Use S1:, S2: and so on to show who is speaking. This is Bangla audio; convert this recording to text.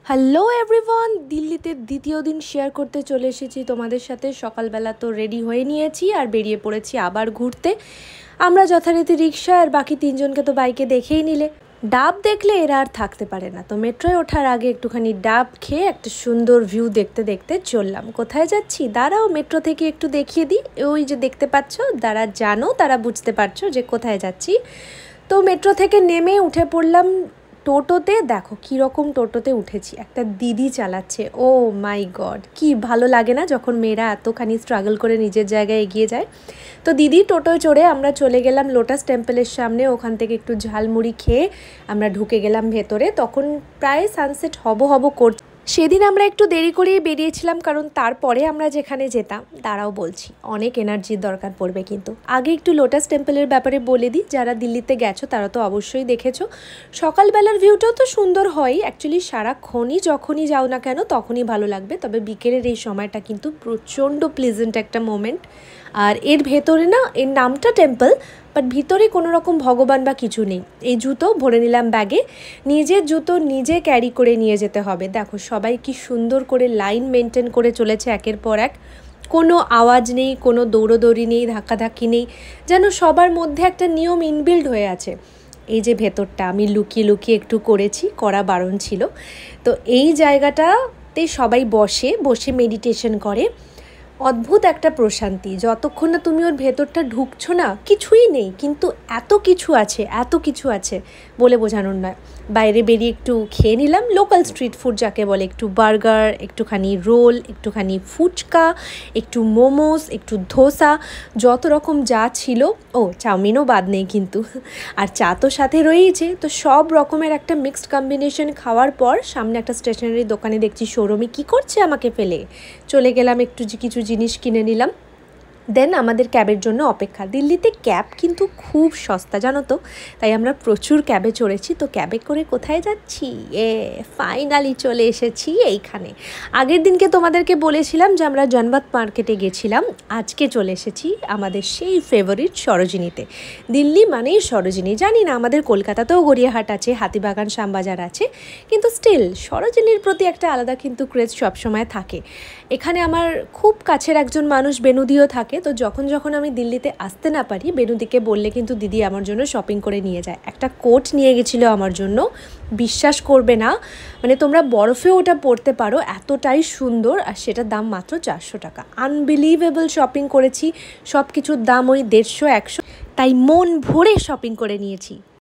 S1: হ্যালো এভরিওয়ান, দিল্লিতে দ্বিতীয় দিন শেয়ার করতে চলে এসেছি তোমাদের সাথে। সকালবেলা তো রেডি হয়ে নিয়েছি আর বেরিয়ে পড়েছি আবার ঘুরতে। আমরা যথারীতি রিক্সা, আর বাকি তিনজনকে তো বাইকে দেখেই নিলে। ডাব দেখলে এরা আর থাকতে পারে না, তো মেট্রোয় ওঠার আগে একটুখানি ডাব খেয়ে একটা সুন্দর ভিউ দেখতে দেখতে চললাম। কোথায় যাচ্ছি দাঁড়াও, মেট্রো থেকে একটু দেখিয়ে দিই। ওই যে দেখতে পাচ্ছ, যারা জানো তারা বুঝতে পারছো যে কোথায় যাচ্ছি। তো মেট্রো থেকে নেমে উঠে পড়লাম টোটোতে। দেখো কীরকম টোটোতে উঠেছি, একটা দিদি চালাচ্ছে। ও মাই গড, কি ভালো লাগে না যখন মেয়েরা এতখানি স্ট্রাগল করে নিজের জায়গায় এগিয়ে যায়। তো দিদি টোটোয় চড়ে আমরা চলে গেলাম লোটাস টেম্পলের সামনে। ওখান থেকে একটু ঝালমুড়ি খেয়ে আমরা ঢুকে গেলাম ভেতরে। তখন প্রায় সানসেট হব করছে। সেদিন আমরা একটু দেরি করেই বেরিয়েছিলাম, কারণ তারপরে আমরা যেখানে যেতাম, তারাও বলছি অনেক এনার্জির দরকার পড়বে। কিন্তু আগে একটু লোটাস টেম্পলের ব্যাপারে বলে দিই, যারা দিল্লিতে গেছো তারা তো অবশ্যই দেখেছো। সকালবেলার ভিউটাও তো সুন্দর হয়, অ্যাকচুয়ালি সারাক্ষণই যখনই যাও না কেন তখনই ভালো লাগবে, তবে বিকেলের এই সময়টা কিন্তু প্রচণ্ড প্লেজেন্ট একটা মোমেন্ট। আর এর ভেতরে না, এর নামটা টেম্পল, বাট ভিতরে কোনো রকম ভগবান বা কিছু নেই। এই জুতো ভরে নিলাম ব্যাগে, নিজের জুতো নিজে ক্যারি করে নিয়ে যেতে হবে। দেখো সবাই কি সুন্দর করে লাইন মেনটেন করে চলেছে একের পর এক। কোনো আওয়াজ নেই, কোনো দৌড়োদৌড়ি নেই, ধাক্কাধাক্কি নেই, যেন সবার মধ্যে একটা নিয়ম ইনবিল্ড হয়ে আছে। এই যে ভেতরটা আমি লুকিয়ে লুকিয়ে একটু করেছি, করা বারণ ছিল। তো এই জায়গাটাতে সবাই বসে মেডিটেশন করে। অদ্ভুত একটা প্রশান্তি, যতক্ষণ না তুমি ওর ভেতরটা ঢুকছো না কিছুই নেই, কিন্তু এত কিছু আছে বলে বোঝানোর নয়। বাইরে বেরিয়ে একটু খেয়ে নিলাম লোকাল স্ট্রিট ফুড যাকে বলে, একটু বার্গার, একটুখানি রোল, একটুখানি ফুচকা, একটু মোমোস, একটু ধোসা, যত রকম যা ছিল। ও চাউমিনও বাদ নেই কিন্তু। আর চা তো সাথে রয়েইছে। তো সব রকমের একটা মিক্সড কম্বিনেশন খাওয়ার পর সামনে একটা স্টেশনারি দোকানে দেখছি সৌরমী কী করছে আমাকে ফেলে। চলে গেলাম, একটু কিছু জিনিস কিনে নিলাম। দেন আমাদের ক্যাবের জন্য অপেক্ষা। দিল্লিতে ক্যাব কিন্তু খুব সস্তা জানো তো, তাই আমরা প্রচুর ক্যাবে চড়েছি। তো ক্যাবে করে কোথায় যাচ্ছি, ফাইনালি চলে এসেছি এইখানে। আগের দিনকে তোমাদেরকে বলেছিলাম যে আমরা জনপথ মার্কেটে গেছিলাম, আজকে চলে এসেছি আমাদের সেই ফেভারিট সরোজিনীতে। দিল্লি মানেই সরোজিনী, জানি না আমাদের কলকাতাতেও গড়িয়াহাট আছে, হাতিবাগান, শ্যামবাজার আছে, কিন্তু স্টিল সরোজিনীর প্রতি একটা আলাদা কিন্তু ক্রেজ সবসময় থাকে। এখানে আমার খুব কাছের একজন মানুষ বেনুদিও থাকে, তো যখন আমি দিল্লিতে আসতে না পারি, বেনুদিকে বললে কিন্তু দিদি আমার জন্য শপিং করে নিয়ে যায়। একটা কোট নিয়ে গেছিলো আমার জন্য, বিশ্বাস করবে না, মানে তোমরা বরফেও ওটা পরতে পারো, এতটাই সুন্দর। আর সেটার দাম মাত্র 400 টাকা। আনবিলিভেবল শপিং করেছি, সব কিছুর দাম ওই 150-100, তাই মন ভরে শপিং করে নিয়েছি।